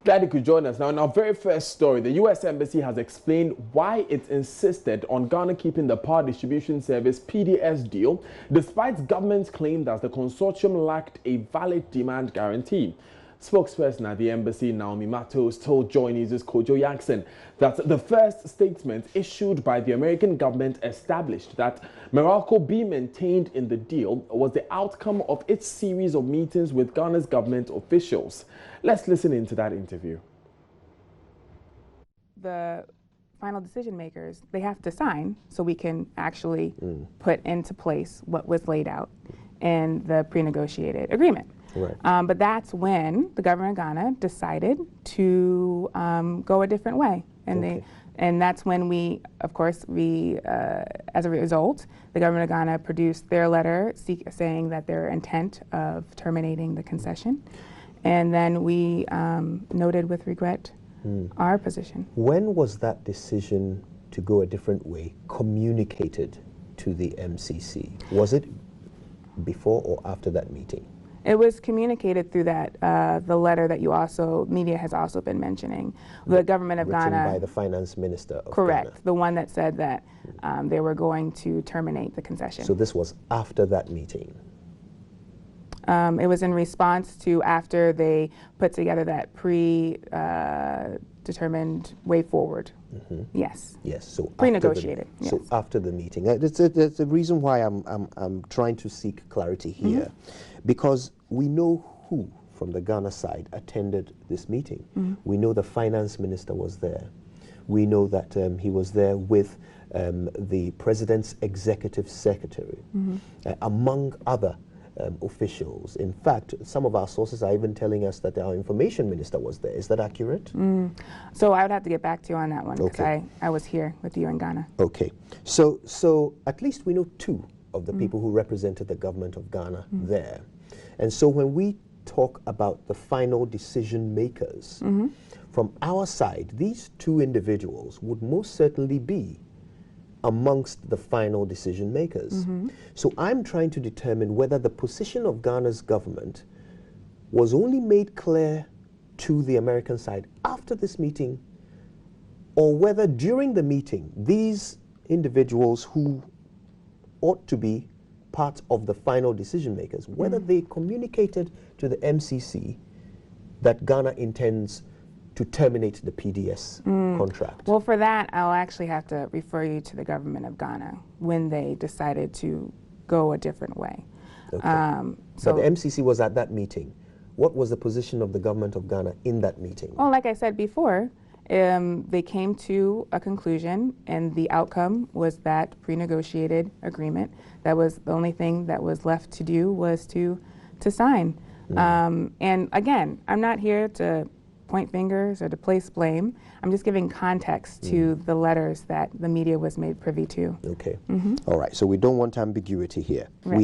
Glad you could join us. Now, in our very first story, the U.S. Embassy has explained why it insisted on Ghana keeping the Power Distribution Service PDS deal, despite government's claim that the consortium lacked a valid demand guarantee. Spokesperson at the embassy, Naomi Matos, told JoyNews' Kojo Jackson that the first statement issued by the American government established that Morocco be maintained in the deal was the outcome of its series of meetings with Ghana's government officials. Let's listen into that interview. The final decision makers, they have to sign so we can actually put into place what was laid out in the pre-negotiated agreement. Right. But that's when the government of Ghana decided to go a different way. And and that's when we, of course, as a result, the government of Ghana produced their letter saying that their intent of terminating the concession. And then we noted with regret our position. When was that decision to go a different way communicated to the MCC? Was it before or after that meeting? It was communicated through that, the letter that media has also been mentioning. The government of Ghana. Written by the finance minister of correct, Ghana. the one that said that they were going to terminate the concession. So this was after that meeting? It was in response to after they put together that pre-determined way forward. Yes. Yes. So pre-negotiated. Yes. So after the meeting, there's a reason why I'm trying to seek clarity here, because we know who from the Ghana side attended this meeting. We know the finance minister was there. We know that he was there with the president's executive secretary, among other officials. In fact, some of our sources are even telling us that our information minister was there. Is that accurate? So I would have to get back to you on that one, because I was here with you in Ghana. Okay. So at least we know two of the people who represented the government of Ghana there. And so when we talk about the final decision makers, from our side, these two individuals would most certainly be amongst the final decision makers. So I'm trying to determine whether the position of Ghana's government was only made clear to the American side after this meeting, or whether during the meeting these individuals who ought to be part of the final decision makers, whether they communicated to the MCC that Ghana intends to terminate the PDS contract. Well, for that, I'll actually have to refer you to the government of Ghana when they decided to go a different way. So the MCC was at that meeting. What was the position of the government of Ghana in that meeting? Well, like I said before, they came to a conclusion, and the outcome was that pre-negotiated agreement. That was the only thing that was left to do, was to sign. And again, I'm not here to point fingers or to place blame. I'm just giving context to the letters that the media was made privy to. Okay. All right. So we don't want ambiguity here. Right.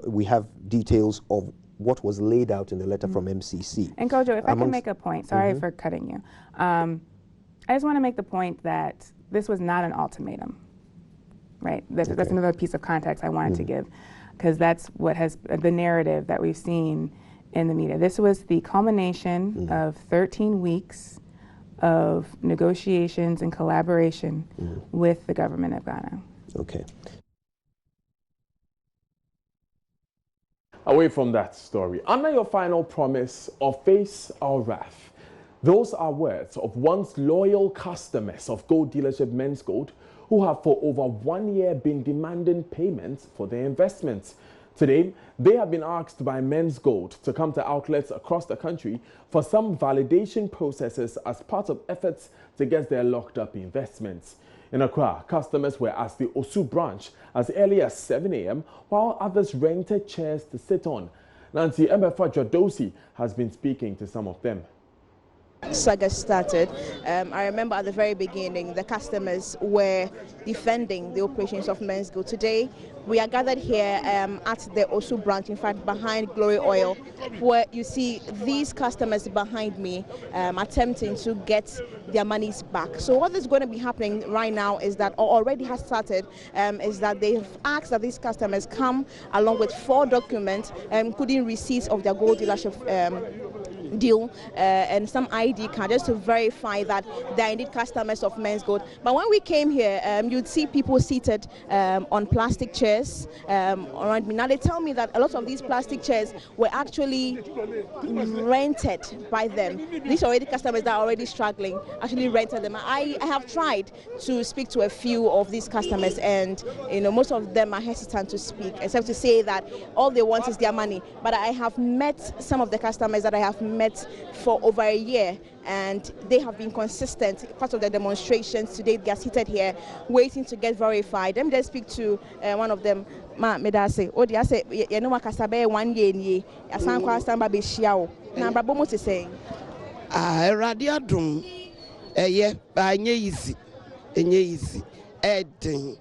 We have details of what was laid out in the letter from MCC. And Kojo, if I can make a point, sorry for cutting you. I just want to make the point that this was not an ultimatum, right? That's another piece of context I wanted to give, because that's what has the narrative that we've seen in the media. This was the culmination of 13 weeks of negotiations and collaboration with the government of Ghana. Okay. Away from that story, honor your final promise or face our wrath. Those are words of once loyal customers of gold dealership Menzgold, who have for over 1 year been demanding payments for their investments. Today, they have been asked by Menzgold to come to outlets across the country for some validation processes as part of efforts to get their locked up investments. In Accra, customers were at the Osu branch as early as 7 a.m. while others rented chairs to sit on. Nancy Jodosi has been speaking to some of them. Saga started, I remember at the very beginning the customers were defending the operations of Menzgold. Today we are gathered here at the Osu branch, in fact behind Glory Oil, where you see these customers behind me attempting to get their monies back. So what is going to be happening right now is that, or already has started, is that they've asked that these customers come along with 4 documents, including receipts of their gold dealership deal and some ID card just to verify that they're indeed customers of Menzgold. But when we came here, you'd see people seated on plastic chairs around me. Now they tell me that a lot of these plastic chairs were actually rented by them. These already customers that are already struggling actually rented them. I have tried to speak to a few of these customers, and most of them are hesitant to speak, except to say that all they want is their money. But I have met some of the customers that I have met for over a year, and they have been consistent. Part of the demonstrations today, they are seated here waiting to get verified. Let me just speak to one of them. Ma medase o dia say ye no makasa be 1 year ni asan kwa samba be hia wo na brabo mo te say erade adom eye anye easy eden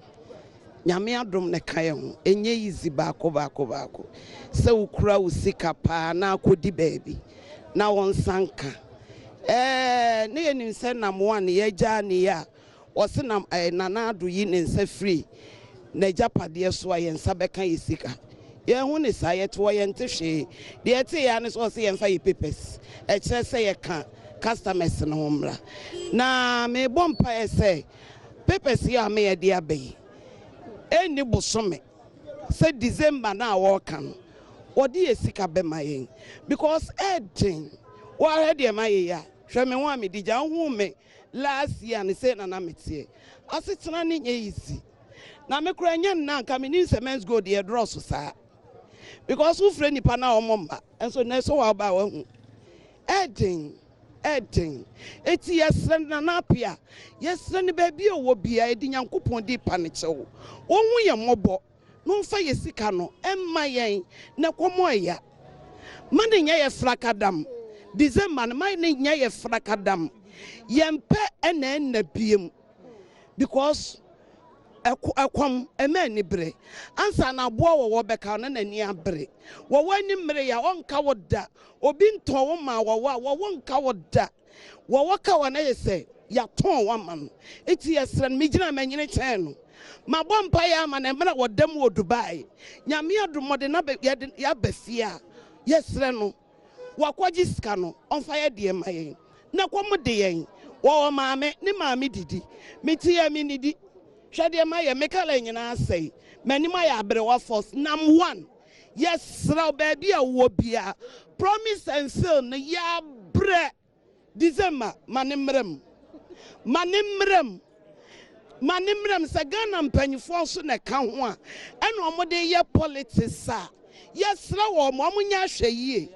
nyame adom ne kan ho enye easy baako se ukura usika pa na akodi baabi na won sanka ne yenim se nam one ye gya ne ya o se nam nana ado yi ne nsa free na japade so ayen sabeka yesika ye hu ne saye to ye ntehwe de ete ya ne so se ye mfa ye papers e kire se ye ka customers no homra na me bompa ye se papers ya me ye de abai eni bosome se December na wo kan odi yesika be mayen because edin wa ready ma ye ya hwe me ho me digya hu me last year ne se na na metie asetena ne nye easy na me kura nya na nka me ni Menzgold ye draw so saa because who friend nipa na omomba enso na so wa ba wa hu edin eti yesre na apia yesre ne ba bi owo bia edi nyankopon di pa ne chewo onhu ye mobo no fa yesika no emma yen na komo ya mane nya ye frakadam December mane nya ye frakadam yempe ena biem because ekwam emani bre ansa na boa wo beka na nani abre wo wani mre ya onka woda obi nton wo ma wo wonka woda wo ka wana yese ya ton wa man eti yesran mi gina manyine chen no ma bompa ya ma na mra wodam wo Dubai nyame adomode na ya bafia yesran no wakwaji sika no onfa ya de mayen na kwom de yen wo maame ne maame didi meti ya mi nidi Shadi ma ye mekala nyina say manima ya abrewa force nam 1 yes raw baby a wo bia promise and fill ne ya bre December manimrem sa Ghana mpanyifo so na ka ho a eno omode ye politics a yes raw mo nya hwe yie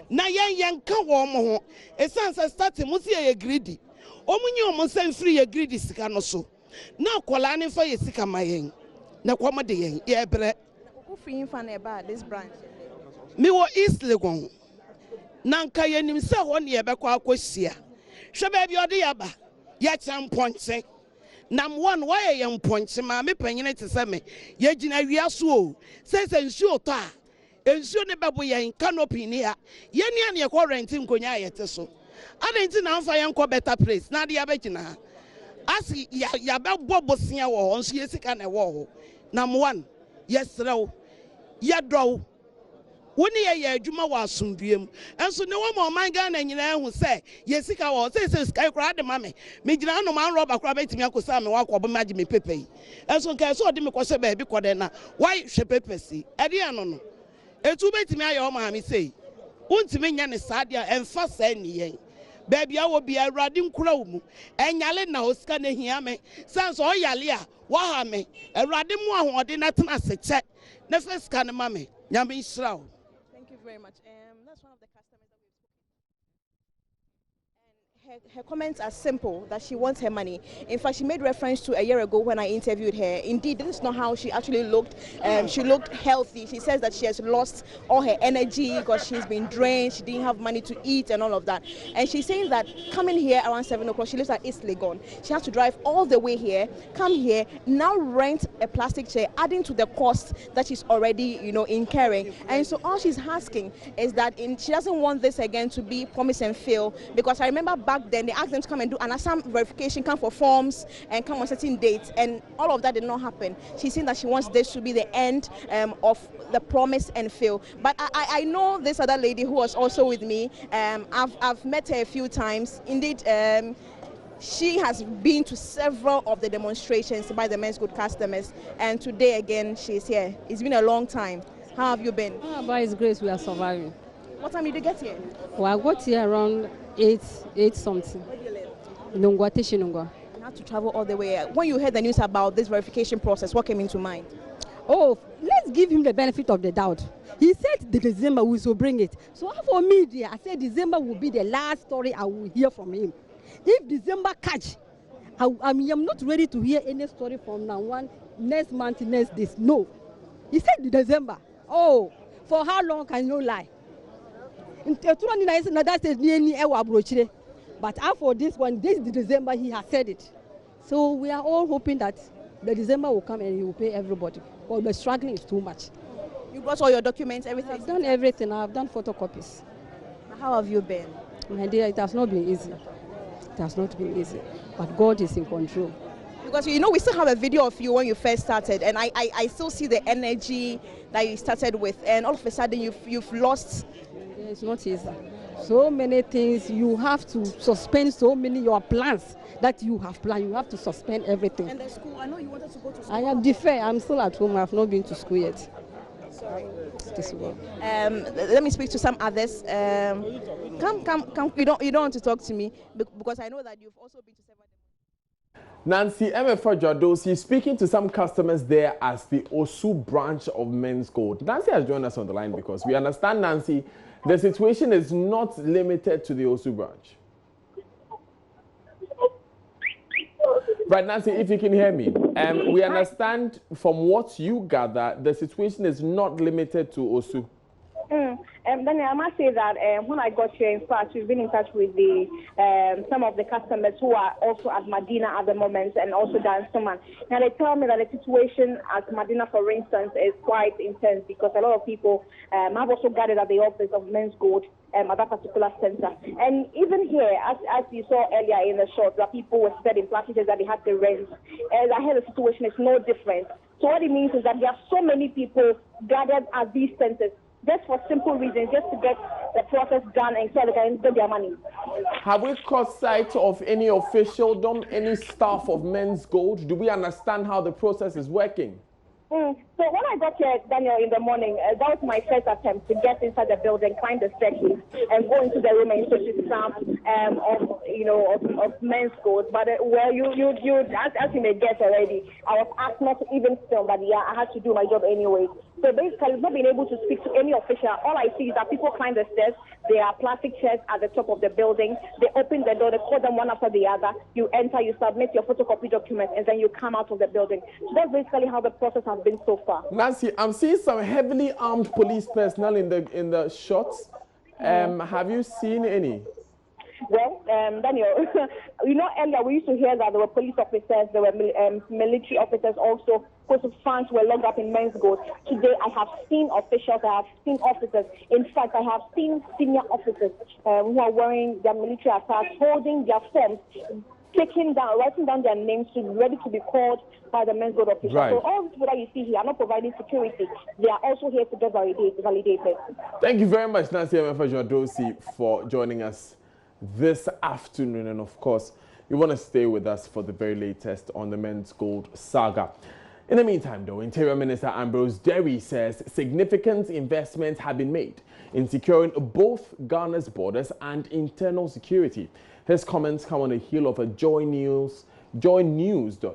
na yen ka wo mo ho esansa start mu se ye greedy omunye omunsan free ye greedy sika no so na kola ne fa yesika mayen na kwama de yen ye bre who free fan eba this branch me wo East Legon na nka yenim se ho ne ye bekwa akosia hwe ba bi ode yaba ye champonche nam 1 why ye mponche ma me panyine te se me ye gina wiaso o se nsuo to a nsuo ne bebo yen canopy ni ha ye ne ane ye ko rent nkonya ayete so adenti na mfa yen ko better place na de ya begina asi ya be bobosia wo nso yesika na wo nam 1 yesrew ya dow woni ye adwuma wa asomdiem enso ne wo ma man Ghana nyina hu se yesika wo se sky kra de mame me gina no man roba kra betimi akosa me wakobo maji me pepe enso nka so de me kwose ba bi kode na why hwe pepesi ede ano no etu betimi ayo ma me sei untimi nya ne sadia emfa sa ni yen baby awo bi awrade nkura wo mu enyale na osika na hia me sanso oyale a wo ha me awrade mu ahode na tena seche na fesika na mame nyame israel. Thank you very much. That's one of the customers that we've spoken to. Her comments are simple, that she wants her money. In fact, she made reference to a year ago when I interviewed her. Indeed, this is not how she actually looked. She looked healthy. She says that she has lost all her energy because she's been drained. She didn't have money to eat and all of that. And she's saying that coming here around 7 o'clock, she lives at East Legon. She has to drive all the way here, come here, now rent a plastic chair, adding to the cost that she's already, incurring. And so all she's asking is that she doesn't want this again to be promise and fail, because I remember back back then they asked them to come and do an ASAM verification, come for forms and come on certain dates, and all of that did not happen. She's saying that she wants this to be the end of the promise and fail. But I know this other lady who was also with me. I've met her a few times. Indeed, she has been to several of the demonstrations by the Menzgold customers, and today again she's here. It's been a long time. How have you been? By His grace, we are surviving. What time did you get here? Well, I got here around 8 something. Where do you live? Nungwa, Teshinungwa. You had to travel all the way. When you heard the news about this verification process, what came into mind? Oh, let's give him the benefit of the doubt. He said the December we will bring it. So for me, dear, I said December will be the last story I will hear from him. If December catch, I'm not ready to hear any story from now on, next month, next days. No. He said December. Oh, for how long can you lie? But after this one, this is December, he has said it. So we are all hoping that the December will come and he will pay everybody. But the struggling is too much. You got all your documents, everything? I've done everything. I've done photocopies. How have you been? My dear, it has not been easy. It has not been easy. But God is in control. Because you know, we still have a video of you when you first started, and I still see the energy that you started with, and all of a sudden you've lost. It's not easy. So many things, you have to suspend so many your plans that you have planned. You have to suspend everything. And the school, I know you wanted to go to school. I am deferred. I'm still at home. I have not been to school yet. Sorry. This one. Let me speak to some others. Come. You don't want to talk to me because I know that you've also been to several. Nancy Emefa-Jadosi speaking to some customers there as the Osu branch of Menzgold. Nancy has joined us on the line because we understand, Nancy, the situation is not limited to the Osu branch. Right, Nancy, if you can hear me. We understand from what you gather, the situation is not limited to Osu. Then I must say that when I got here, in fact, we've been in touch with some of the customers who are also at Medina at the moment and also Dansoman. Now they tell me that the situation at Medina, for instance, is quite intense because a lot of people have also gathered at the office of Menzgold at that particular center. And even here, as you saw earlier in the shot, that people were spread in packages that they had to rent. And I heard the situation is no different. So what it means is that there are so many people gathered at these centers just for simple reasons, just to get the process done and so they can get their money. Have we caught sight of any officialdom, any staff of Menzgold? Do we understand how the process is working? So when I got here, Daniel, in the morning, that was my first attempt to get inside the building, climb the staircase, and go into the room and search the staff of Menzgold. But well, you as you may guess already, I was asked not to even film, but yeah, I had to do my job anyway. So basically, not being able to speak to any official, all I see is that people climb the stairs. There are plastic chairs at the top of the building. They open the door, they call them one after the other. You enter, you submit your photocopy documents, and then you come out of the building. So that's basically how the process has been so far. Nancy, I'm seeing some heavily armed police personnel in the shots. Have you seen any? Well, Daniel, you know, earlier we used to hear that there were police officers, there were military officers also, whose funds were locked up in Menzgold. Today, I have seen officials, I have seen officers. In fact, I have seen senior officers who are wearing their military attire, holding their forms, writing down their names to be ready to be called by the Menzgold officials. Right. So all these people that you see here are not providing security. They are also here to get validated. Thank you very much, Nancy Emefa-Jadosi, for joining us this afternoon. And of course, you want to stay with us for the very latest on the Menzgold saga. In the meantime, though, Interior Minister Ambrose Derry says significant investments have been made in securing both Ghana's borders and internal security. His comments come on the heel of a JoyNews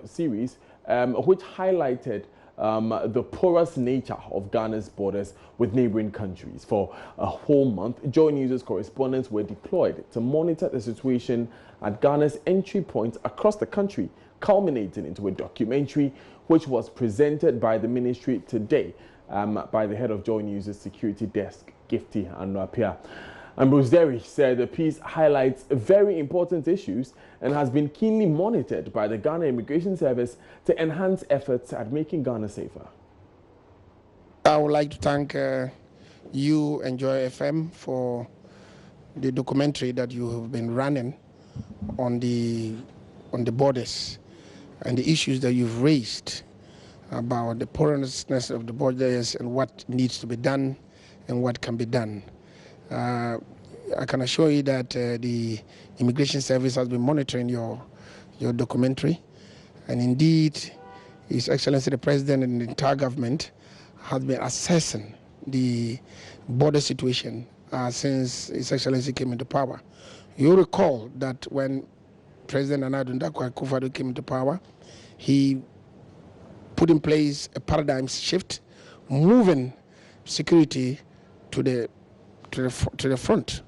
series, which highlighted the porous nature of Ghana's borders with neighboring countries. For a whole month, JoyNews' correspondents were deployed to monitor the situation at Ghana's entry points across the country, culminating into a documentary which was presented by the ministry today by the head of JoyNews' security desk, Gifty Anwapia. Ambrose Derry said the piece highlights very important issues and has been keenly monitored by the Ghana Immigration Service to enhance efforts at making Ghana safer. I would like to thank you and Joy FM for the documentary that you have been running on the borders and the issues that you've raised about the porousness of the borders and what needs to be done and what can be done. I can assure you that the Immigration Service has been monitoring your documentary, and indeed, His Excellency the President and the entire government has been assessing the border situation since His Excellency came into power. You recall that when President Nana Addo Akufo-Addo came into power, he put in place a paradigm shift, moving security to the front,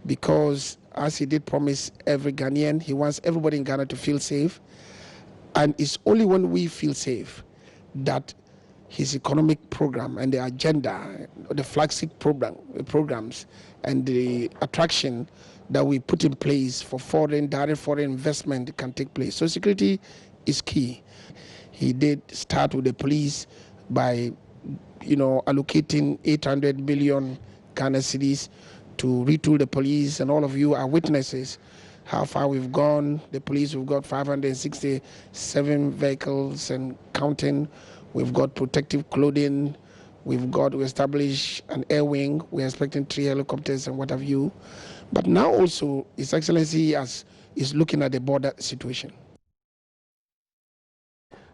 because as he did promise every Ghanaian, he wants everybody in Ghana to feel safe, and it's only when we feel safe that his economic program and the agenda, the flagship programs and the attraction that we put in place for direct foreign investment can take place. So security is key. He did start with the police by, allocating 800 million Ghana cedis to retool the police, and all of you are witnesses how far we've gone. The police, we've got 567 vehicles and counting. We've got protective clothing. We established an air wing. We're expecting 3 helicopters and what have you. But now also, His Excellency is looking at the border situation.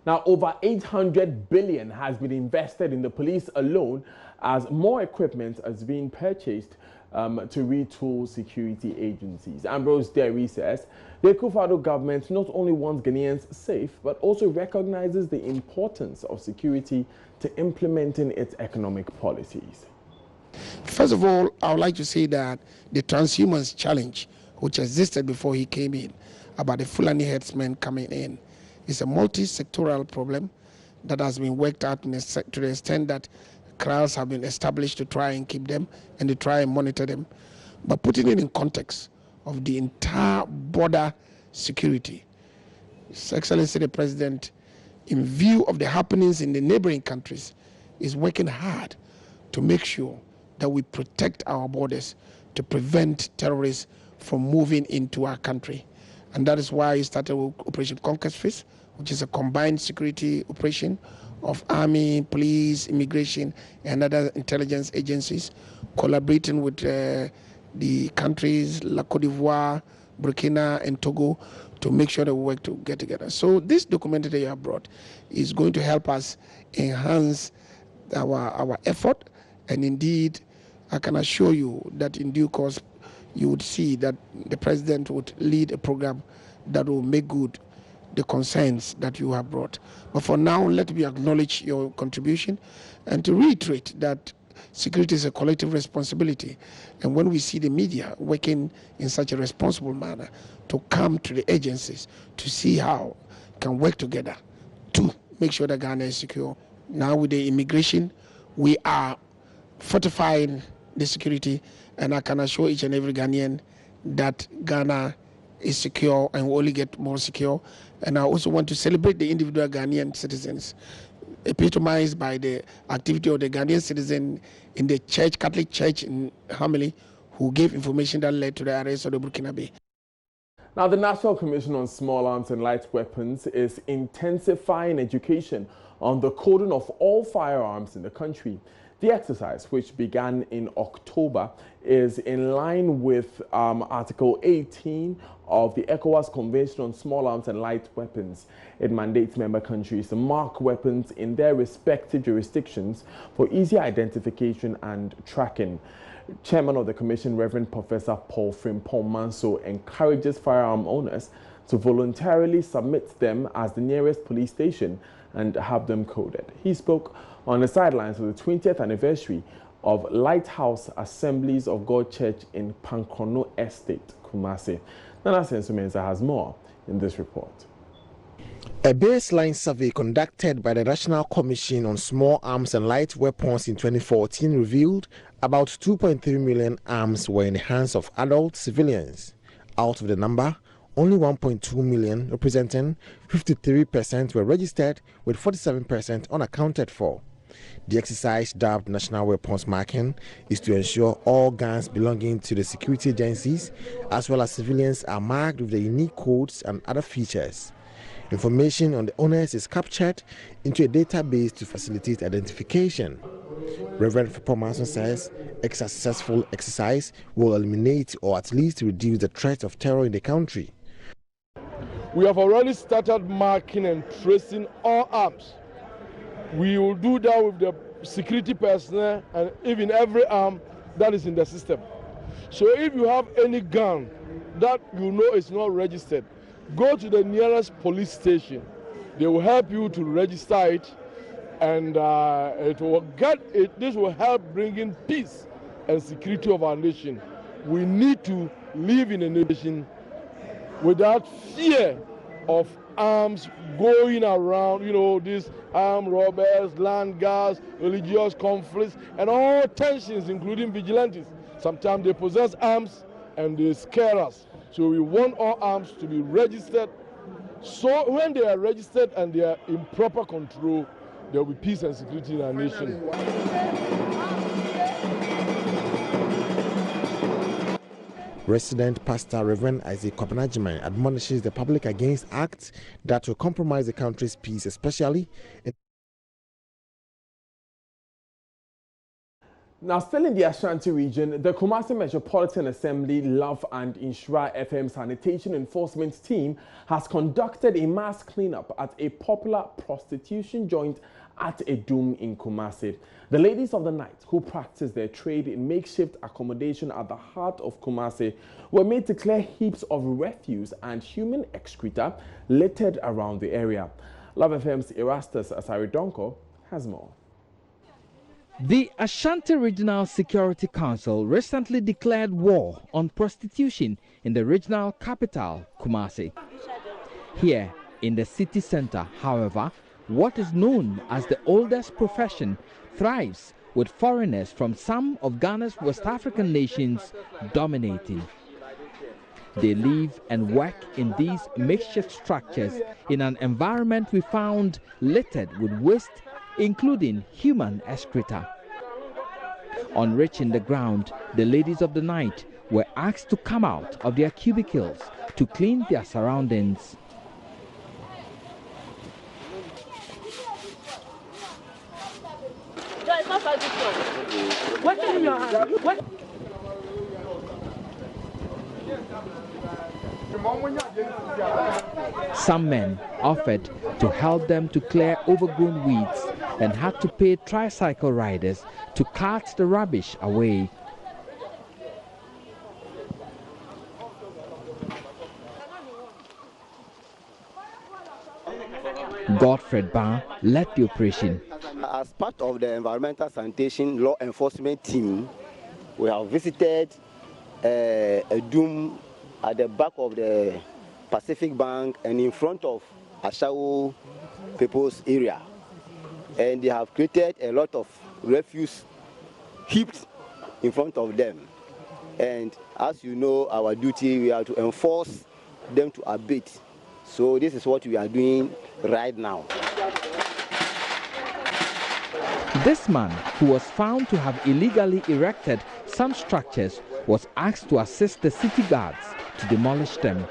Now, over 800 billion has been invested in the police alone as more equipment is being purchased to retool security agencies. Ambrose Derry says the Akufo-Addo government not only wants Ghanaians safe, but also recognizes the importance of security to implementing its economic policies. First of all, I would like to say that the transhumance challenge, which existed before he came in, about the Fulani herdsmen coming in, is a multi-sectoral problem that has been worked out to the extent that corrals have been established to try and keep them and to try and monitor them. But putting it in context of the entire border security, His Excellency the President, in view of the happenings in the neighboring countries, is working hard to make sure that we protect our borders to prevent terrorists from moving into our country. And that is why he started with Operation Conquest Fist, which is a combined security operation of army, police, immigration, and other intelligence agencies, collaborating with the countries like Côte d'Ivoire, Burkina, and Togo to make sure that we work to get together. So this documentary that you have brought is going to help us enhance our effort, and indeed, I can assure you that in due course, you would see that the President would lead a program that will make good the concerns that you have brought. But for now, let me acknowledge your contribution and to reiterate that security is a collective responsibility. And when we see the media working in such a responsible manner to come to the agencies to see how we can work together to make sure that Ghana is secure. Now with the immigration, we are fortifying the security, and I can assure each and every Ghanaian that Ghana is secure and will only get more secure. And I also want to celebrate the individual Ghanaian citizens, epitomized by the activity of the Ghanaian citizen in the church, Catholic Church in Hamili, who gave information that led to the arrest of the Burkinabe. Now, the National Commission on Small Arms and Light Weapons is intensifying education on the coding of all firearms in the country. The exercise, which began in October, is in line with Article 18 of the ECOWAS Convention on Small Arms and Light Weapons. It mandates member countries to mark weapons in their respective jurisdictions for easy identification and tracking. Chairman of the Commission, Reverend Professor Paul Frimpong Manso, encourages firearm owners to voluntarily submit them as the nearest police station and have them coded. He spoke on the sidelines of the 20th anniversary of Lighthouse Assemblies of God Church in Pankrono Estate, Kumasi. Nana Sensumenza has more in this report. A baseline survey conducted by the National Commission on Small Arms and Light Weapons in 2014 revealed about 2.3 million arms were in the hands of adult civilians. Out of the number, only 1.2 million, representing 53%, were registered, with 47% unaccounted for. The exercise, dubbed National Weapons Marking, is to ensure all guns belonging to the security agencies as well as civilians are marked with the unique codes and other features. Information on the owners is captured into a database to facilitate identification. Reverend Fipomason says a successful exercise will eliminate or at least reduce the threat of terror in the country. We have already started marking and tracing all arms. We will do that with the security personnel and even every arm that is in the system. So if you have any gun that you know is not registered, go to the nearest police station. They will help you to register it, and this will help bring in peace and security of our nation. We need to live in a nation without fear of arms going around, these armed robbers, land guards, religious conflicts, and all tensions, including vigilantes. Sometimes they possess arms and they scare us. So we want all arms to be registered. So when they are registered and they are in proper control, there will be peace and security in our nation. Resident Pastor Reverend Isaac Kopenajiman admonishes the public against acts that will compromise the country's peace, especially in. Now, still in the Ashanti region, the Kumasi Metropolitan Assembly Love and Inshra FM Sanitation Enforcement Team has conducted a mass cleanup at a popular prostitution joint at Edum in Kumasi. The ladies of the night, who practice their trade in makeshift accommodation at the heart of Kumasi, were made to clear heaps of refuse and human excreta littered around the area. Love FM's Erastus Asaridonko has more. The Ashanti Regional Security Council recently declared war on prostitution in the regional capital, Kumasi. Here in the city center, however, what is known as the oldest profession thrives, with foreigners from some of Ghana's West African nations dominating. They live and work in these makeshift structures in an environment we found littered with waste, including human excreta. On reaching the ground, the ladies of the night were asked to come out of their cubicles to clean their surroundings. Some men offered to help them to clear overgrown weeds and had to pay tricycle riders to cart the rubbish away. Godfred Ban led the operation. As part of the environmental sanitation law enforcement team, we have visited a doom at the back of the Pacific Bank and in front of Ashawo people's area. And they have created a lot of refuse heaped in front of them. And as you know, our duty, we are to enforce them to abate. So this is what we are doing right now. This man, who was found to have illegally erected some structures, was asked to assist the city guards to demolish them.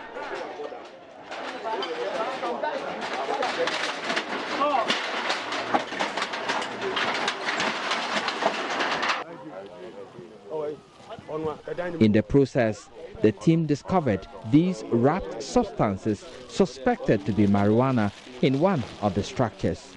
In the process, the team discovered these wrapped substances suspected to be marijuana in one of the structures.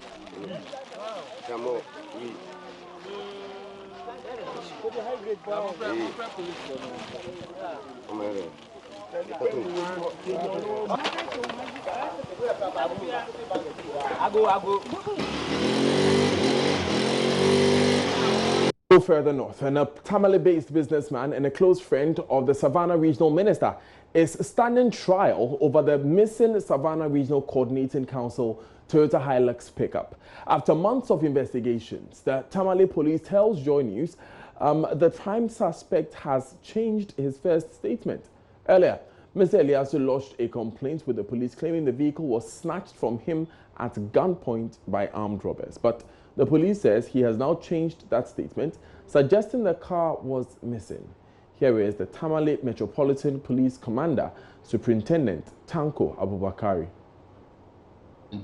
Go further north, and a Tamale-based businessman and a close friend of the Savannah Regional Minister is standing trial over the missing Savannah Regional Coordinating Council Toyota Hilux pickup. After months of investigations, the Tamale police tells JoyNews the prime suspect has changed his first statement. Earlier, Mr. Eliasu lodged a complaint with the police claiming the vehicle was snatched from him at gunpoint by armed robbers. But The police says he has now changed that statement, suggesting the car was missing. Here is the Tamale Metropolitan Police Commander, Superintendent Tanko Abubakari.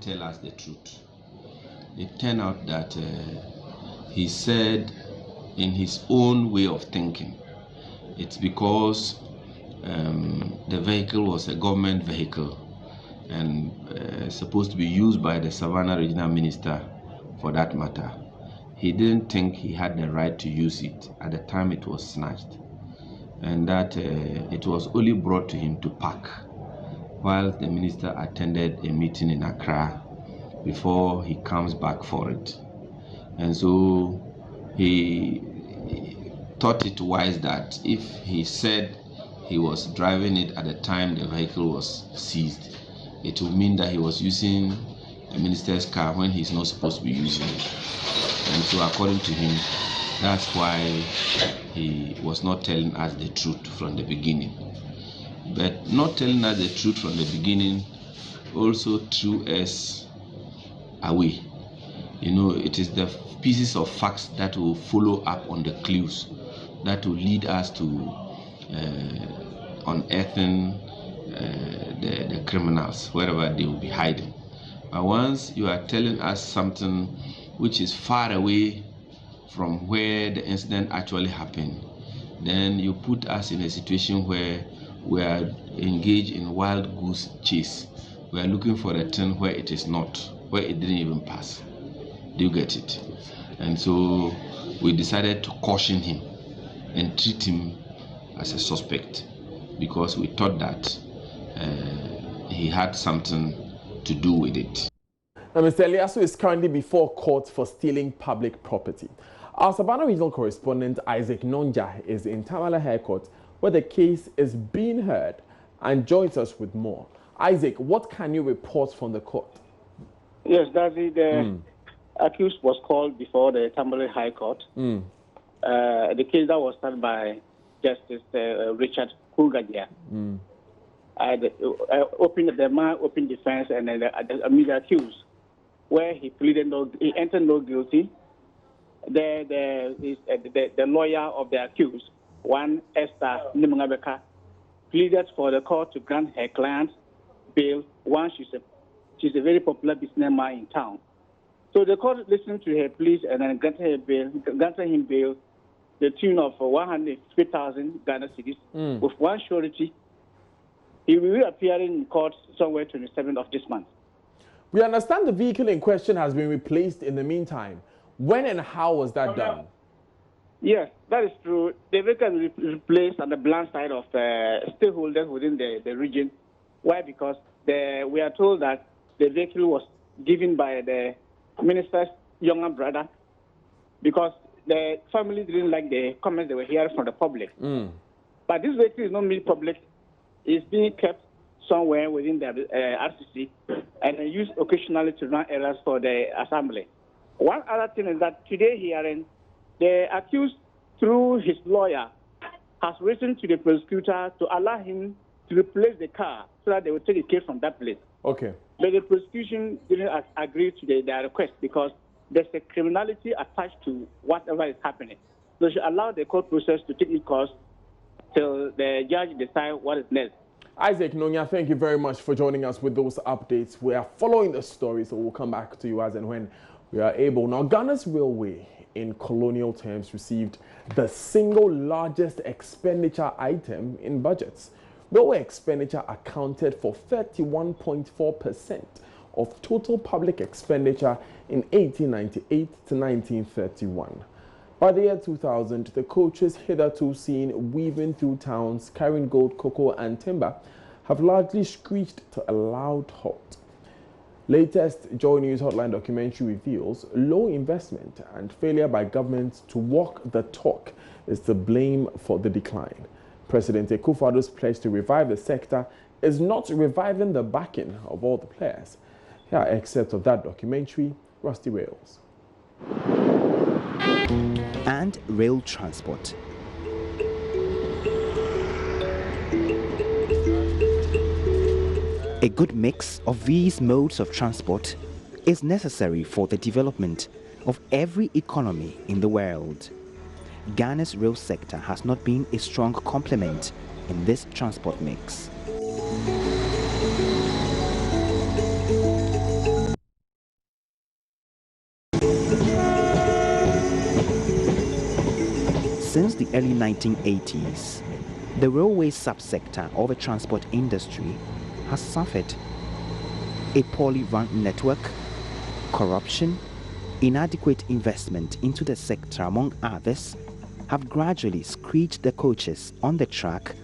Tell us the truth. It turned out that he said in his own way of thinking, it's because the vehicle was a government vehicle and supposed to be used by the Savannah Regional Minister for that matter. He didn't think he had the right to use it at the time it was snatched, and that it was only brought to him to park while the minister attended a meeting in Accra before he comes back for it. And so he thought it wise that if he said he was driving it at the time the vehicle was seized, it would mean that he was using a minister's car when he's not supposed to be using it. And so according to him, that's why he was not telling us the truth from the beginning. But not telling us the truth from the beginning also threw us away. You know, it is the pieces of facts that will follow up on the clues that will lead us to unearthing the criminals wherever they will be hiding. But once you are telling us something which is far away from where the incident actually happened, then you put us in a situation where we are engaged in wild goose chase. We are looking for a thing where it is not, where it didn't even pass. Do you get it? And so we decided to caution him and treat him as a suspect because we thought that he had something to do with it. Now, Mr. Eliasu is currently before court for stealing public property. Our Savannah Regional Correspondent Isaac Nonja is in Tamale High Court where the case is being heard and joins us with more. Isaac, what can you report from the court? Yes, the accused was called before the Tamale High Court. The case that was started by Justice Richard Kulgadia. The man opened defense and the accused, where he pleaded he entered no guilty. The lawyer of the accused, one Esther Nimangabeka, pleaded for the court to grant her client bail. One, she's a very popular businessman in town. So the court listened to her pleas and then granted him bail, the tune of 150,000 Ghana cedis, with one surety. He will be appearing in court somewhere 27th of this month. We understand the vehicle in question has been replaced in the meantime. When and how was that done? Yes, that is true. The vehicle was replaced on the blind side of stakeholders within the region. Why? Because we are told that the vehicle was given by the minister's younger brother because the family didn't like the comments they were hearing from the public. But this vehicle is not made public. It's being kept somewhere within the RCC and used occasionally to run errands for the assembly. One other thing is that today hearing, the accused, through his lawyer, has written to the prosecutor to allow him to replace the car so that they will take the case from that place. Okay. But the prosecution didn't agree to their request because there's a criminality attached to whatever is happening. So they should allow the court process to take its course till the judge decide what is next. Isaac Nonya, thank you very much for joining us with those updates. We are following the story, so we'll come back to you as and when we are able. Now, Ghana's railway, in colonial terms, received the single largest expenditure item in budgets. Railway expenditure accounted for 31.4% of total public expenditure in 1898 to 1931. By the year 2000, the coaches hitherto seen weaving through towns carrying gold, cocoa and timber have largely screeched to a loud halt. Latest JoyNews Hotline documentary reveals low investment and failure by government to walk the talk is to blame for the decline. President Akufo-Addo's pledge to revive the sector is not reviving the backing of all the players. Here are excerpts of that documentary, Rusty Rails. And rail transport. A good mix of these modes of transport is necessary for the development of every economy in the world. Ghana's rail sector has not been a strong complement in this transport mix. Since the early 1980s, the railway subsector of the transport industry has suffered. A poorly run network, corruption, inadequate investment into the sector, among others, have gradually screeched the coaches on the track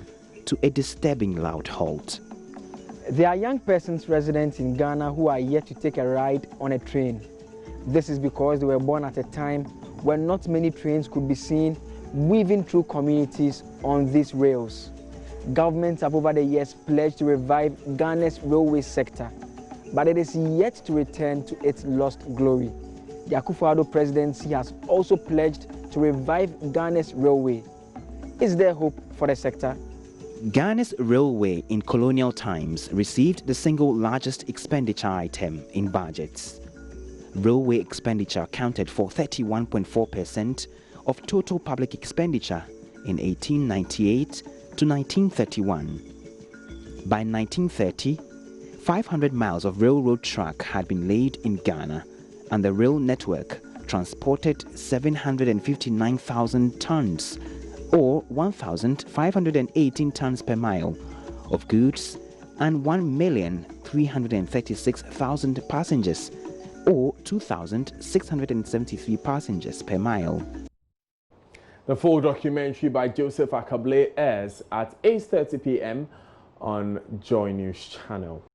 to a disturbing loud halt. There are young persons resident in Ghana who are yet to take a ride on a train. This is because they were born at a time when not many trains could be seen weaving through communities on these rails. Governments have over the years pledged to revive Ghana's railway sector, but it is yet to return to its lost glory. The Akufo-Addo presidency has also pledged to revive Ghana's railway. Is there hope for the sector? Ghana's railway in colonial times received the single largest expenditure item in budgets. Railway expenditure accounted for 31.4% of total public expenditure in 1898 to 1931. By 1930, 500 miles of railroad track had been laid in Ghana, and the rail network transported 759,000 tons, or 1,518 tons per mile, of goods and 1,336,000 passengers, or 2,673 passengers per mile. The full documentary by Joseph Akable airs at 8:30 p.m. on JoyNews channel.